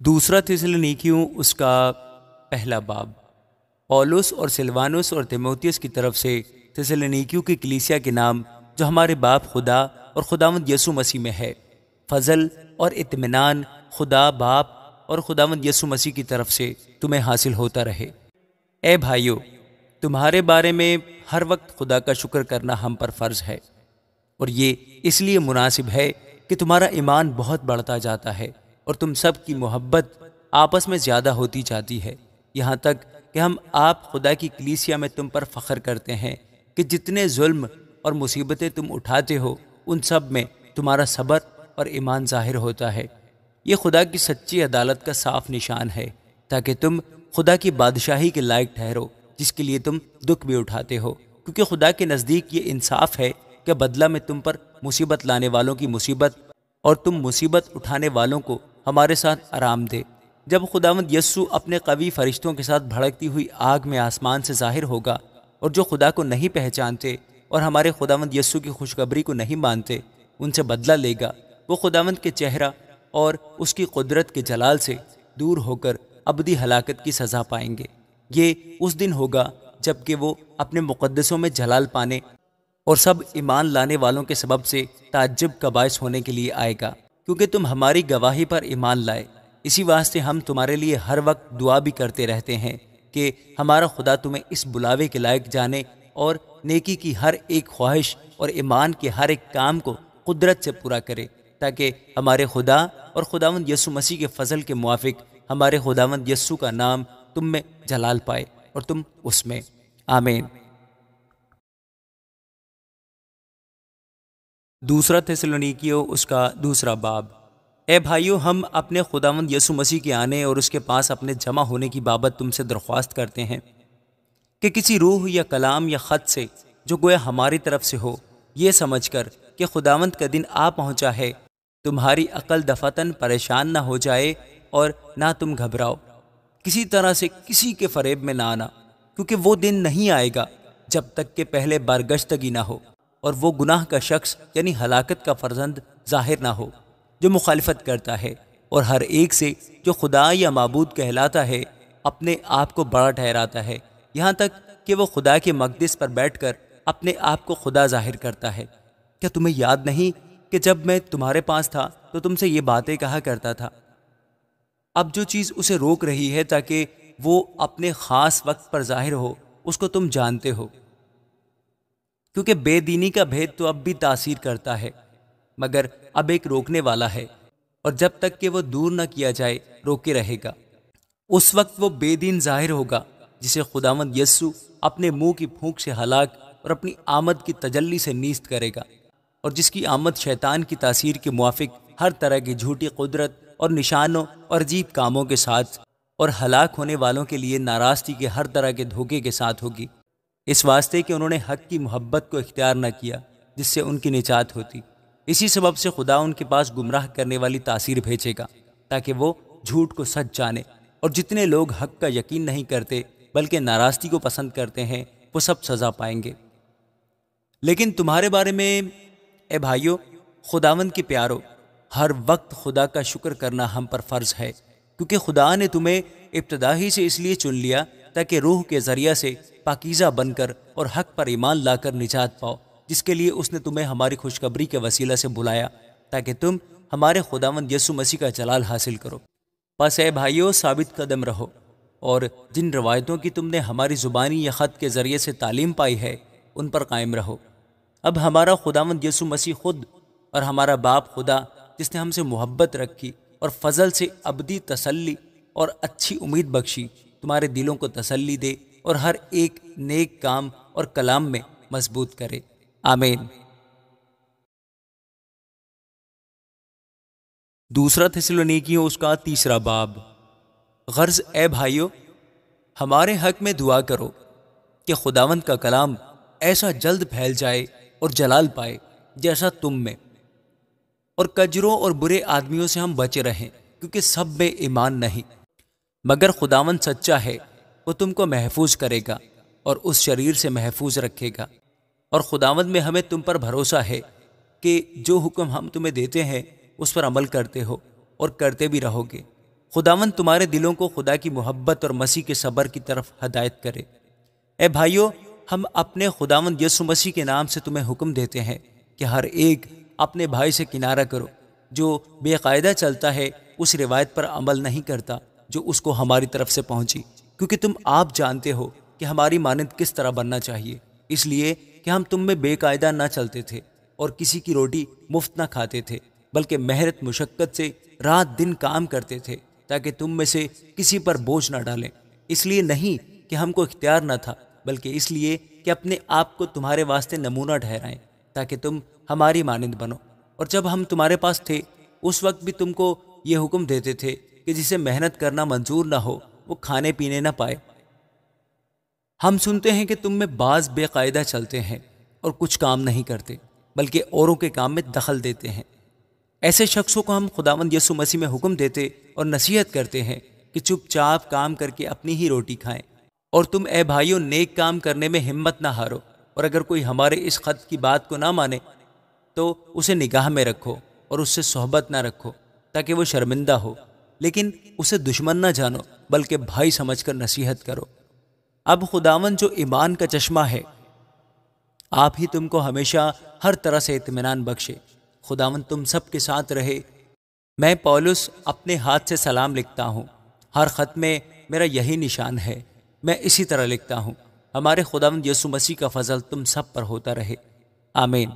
دوسرا تھسلنیکیوں اس کا پہلا باب۔ پولس اور سلوانوس اور تیموتھیوس کی طرف سے تھسلنیکیوں کی کلیسیا کے نام جو ہمارے باپ خدا اور خداوند یسوع مسیح میں ہے، فضل اور اطمینان خدا باپ اور خداوند یسوع مسیح کی طرف سے تمہیں حاصل ہوتا رہے۔ اے بھائیو، تمہارے بارے میں ہر وقت خدا کا شکر کرنا ہم پر فرض ہے، اور یہ اس لیے مناسب ہے کہ تمہارا ایمان بہت بڑھتا جاتا ہے اور تم سب کی محبت آپس میں زیادہ ہوتی جاتی ہے، یہاں تک کہ ہم آپ خدا کی کلیسیا میں تم پر فخر کرتے ہیں کہ جتنے ظلم اور مصیبتیں تم اٹھاتے ہو ان سب میں تمہارا صبر اور ایمان ظاہر ہوتا ہے۔ یہ خدا کی سچی عدالت کا صاف نشان ہے، تاکہ تم خدا کی بادشاہی کے لائق ٹھہرو جس کے لیے تم دکھ بھی اٹھاتے ہو، کیونکہ خدا کے نزدیک یہ انصاف ہے کہ بدلہ میں تم پر مصیبت لانے والوں کی مصیبت اور تم مصیبت اٹھانے والوں کو ہمارے ساتھ آرام دے۔ جب خداوند یسوع اپنے قوی فرشتوں کے ساتھ بھڑکتی ہوئی آگ میں آسمان سے ظاہر ہوگا، اور جو خدا کو نہیں پہچانتے اور ہمارے خداوند یسوع کی خوشخبری کو نہیں مانتے ان سے بدلہ لے گا، وہ خداوند کے چہرہ اور اس کی قدرت کے جلال سے دور ہو کر ابدی ہلاکت کی سزا پائیں گے۔ یہ اس دن ہوگا جب کہ وہ اپنے مقدسوں میں جلال پانے اور سب ایمان لانے والوں کے سبب سے تعجب کا باعث ہونے کے لیے آئے گا، کیونکہ تم ہماری گواہی پر ایمان لائے۔ اسی واسطے ہم تمہارے لیے ہر وقت دعا بھی کرتے رہتے ہیں کہ ہمارا خدا تمہیں اس بلاوے کے لائق جانے اور نیکی کی ہر ایک خواہش اور ایمان کے ہر ایک کام کو قدرت سے پورا کرے، تاکہ ہمارے خدا اور خداوند یسوع مسیح کے فضل کے موافق ہمارے خداوند یسوع کا نام تم میں جلال پائے اور تم اس میں۔ آمین۔ دوسرا تھسلنیکیوں اس کا دوسرا باب۔ اے بھائیو، ہم اپنے خداوند یسوع مسیح کے آنے اور اس کے پاس اپنے جمع ہونے کی بابت تم سے درخواست کرتے ہیں کہ کسی روح یا کلام یا خط سے جو گویا ہماری طرف سے ہو، یہ سمجھ کر کہ خداوند کا دن آ پہنچا ہے، تمہاری عقل دفعتاً پریشان نہ ہو جائے اور نہ تم گھبراؤ، کسی طرح سے کسی کے فریب میں نہ آنا، کیونکہ وہ دن نہیں آئے گا جب تک کہ پہلے برگشتگی نہ ہو اور وہ گناہ کا شخص یعنی ہلاکت کا فرزند ظاہر نہ ہو، جو مخالفت کرتا ہے اور ہر ایک سے جو خدا یا معبود کہلاتا ہے اپنے آپ کو بڑا ٹھہراتا ہے، یہاں تک کہ وہ خدا کے مقدس پر بیٹھ کر اپنے آپ کو خدا ظاہر کرتا ہے۔ کیا تمہیں یاد نہیں کہ جب میں تمہارے پاس تھا تو تم سے یہ باتیں کہا کرتا تھا؟ اب جو چیز اسے روک رہی ہے تاکہ وہ اپنے خاص وقت پر ظاہر ہو، اس کو تم جانتے ہو، کیونکہ بے دینی کا بھید تو اب بھی تاثیر کرتا ہے، مگر اب ایک روکنے والا ہے، اور جب تک کہ وہ دور نہ کیا جائے روکے رہے گا۔ اس وقت وہ بے دین ظاہر ہوگا جسے خداوند یسوع اپنے منہ کی پھونک سے ہلاک اور اپنی آمد کی تجلی سے نیست کرے گا، اور جس کی آمد شیطان کی تاثیر کے موافق ہر طرح کی جھوٹی قدرت اور نشانوں اور عجیب کاموں کے ساتھ اور ہلاک ہونے والوں کے لیے ناراستی کے ہر طرح کے دھوکے کے ساتھ ہوگی، اس واسطے کہ انہوں نے حق کی محبت کو اختیار نہ کیا جس سے ان کی نجات ہوتی۔ اسی سبب سے خدا ان کے پاس گمراہ کرنے والی تاثیر بھیجے گا تاکہ وہ جھوٹ کو سچ جانے، اور جتنے لوگ حق کا یقین نہیں کرتے بلکہ ناراستی کو پسند کرتے ہیں وہ سب سزا پائیں گے۔ لیکن تمہارے بارے میں اے بھائیو، خداوند کے پیارو، ہر وقت خدا کا شکر کرنا ہم پر فرض ہے، کیونکہ خدا نے تمہیں ابتدا ہی سے اس لیے چن لیا تاکہ روح کے ذریعہ سے پاکیزہ بن کر اور حق پر ایمان لا کر نجات پاؤ، جس کے لیے اس نے تمہیں ہماری خوشخبری کے وسیلہ سے بلایا تاکہ تم ہمارے خداوند یسوع مسیح کا جلال حاصل کرو۔ پس اے بھائیو، ثابت قدم رہو، اور جن روایتوں کی تم نے ہماری زبانی یا خط کے ذریعے سے تعلیم پائی ہے ان پر قائم رہو۔ اب ہمارا خداوند یسوع مسیح خود اور ہمارا باپ خدا، جس نے ہم سے محبت رکھی اور فضل سے ابدی تسلی اور اچھی امید بخشی، تمہارے دلوں کو تسلی دے اور ہر ایک نیک کام اور کلام میں مضبوط کرے۔ آمین۔ دوسرا تھسلنیکیوں اس کا تیسرا باب۔ غرض اے بھائیو، ہمارے حق میں دعا کرو کہ خداوند کا کلام ایسا جلد پھیل جائے اور جلال پائے جیسا تم میں، اور کجروں اور برے آدمیوں سے ہم بچے رہیں، کیونکہ سب میں ایمان نہیں، مگر خداوند سچا ہے، وہ تم کو محفوظ کرے گا اور اس شریر سے محفوظ رکھے گا۔ اور خداوند میں ہمیں تم پر بھروسہ ہے کہ جو حکم ہم تمہیں دیتے ہیں اس پر عمل کرتے ہو اور کرتے بھی رہو گے۔ خداوند تمہارے دلوں کو خدا کی محبت اور مسیح کے صبر کی طرف ہدایت کرے۔ اے بھائیو، ہم اپنے خداوند یسوع مسیح کے نام سے تمہیں حکم دیتے ہیں کہ ہر ایک اپنے بھائی سے کنارہ کرو جو بے قاعدہ چلتا ہے، اس روایت پر عمل نہیں کرتا جو اس کو ہماری طرف سے پہنچی، کیونکہ تم آپ جانتے ہو کہ ہماری مانند کس طرح بننا چاہیے، اس لیے کہ ہم تم میں بے قاعدہ نہ چلتے تھے اور کسی کی روٹی مفت نہ کھاتے تھے، بلکہ محنت مشقت سے رات دن کام کرتے تھے تاکہ تم میں سے کسی پر بوجھ نہ ڈالیں، اس لیے نہیں کہ ہم کو اختیار نہ تھا، بلکہ اس لیے کہ اپنے آپ کو تمہارے واسطے نمونہ ٹھہرائیں تاکہ تم ہماری مانند بنو۔ اور جب ہم تمہارے پاس تھے اس وقت بھی تم کو یہ حکم دیتے تھے کہ جسے محنت کرنا منظور نہ ہو وہ کھانے پینے نہ پائے۔ ہم سنتے ہیں کہ تم میں بعض بے قاعدہ چلتے ہیں اور کچھ کام نہیں کرتے بلکہ اوروں کے کام میں دخل دیتے ہیں۔ ایسے شخصوں کو ہم خداوند یسوع مسیح میں حکم دیتے اور نصیحت کرتے ہیں کہ چپ چاپ کام کر کے اپنی ہی روٹی کھائیں، اور تم اے بھائیوں نیک کام کرنے میں ہمت نہ ہارو، اور اگر کوئی ہمارے اس خط کی بات کو نہ مانے تو اسے نگاہ میں رکھو اور اس سے صحبت نہ رکھو تاکہ وہ شرمندہ ہو، لیکن اسے دشمن نہ جانو بلکہ بھائی سمجھ کر نصیحت کرو۔ اب خداوند جو ایمان کا چشمہ ہے آپ ہی تم کو ہمیشہ ہر طرح سے اطمینان بخشے۔ خداوند تم سب کے ساتھ رہے۔ میں پولس اپنے ہاتھ سے سلام لکھتا ہوں، ہر خط میں میرا یہی نشان ہے، میں اسی طرح لکھتا ہوں۔ ہمارے خداوند یسوع مسیح کا فضل تم سب پر ہوتا رہے، آمین۔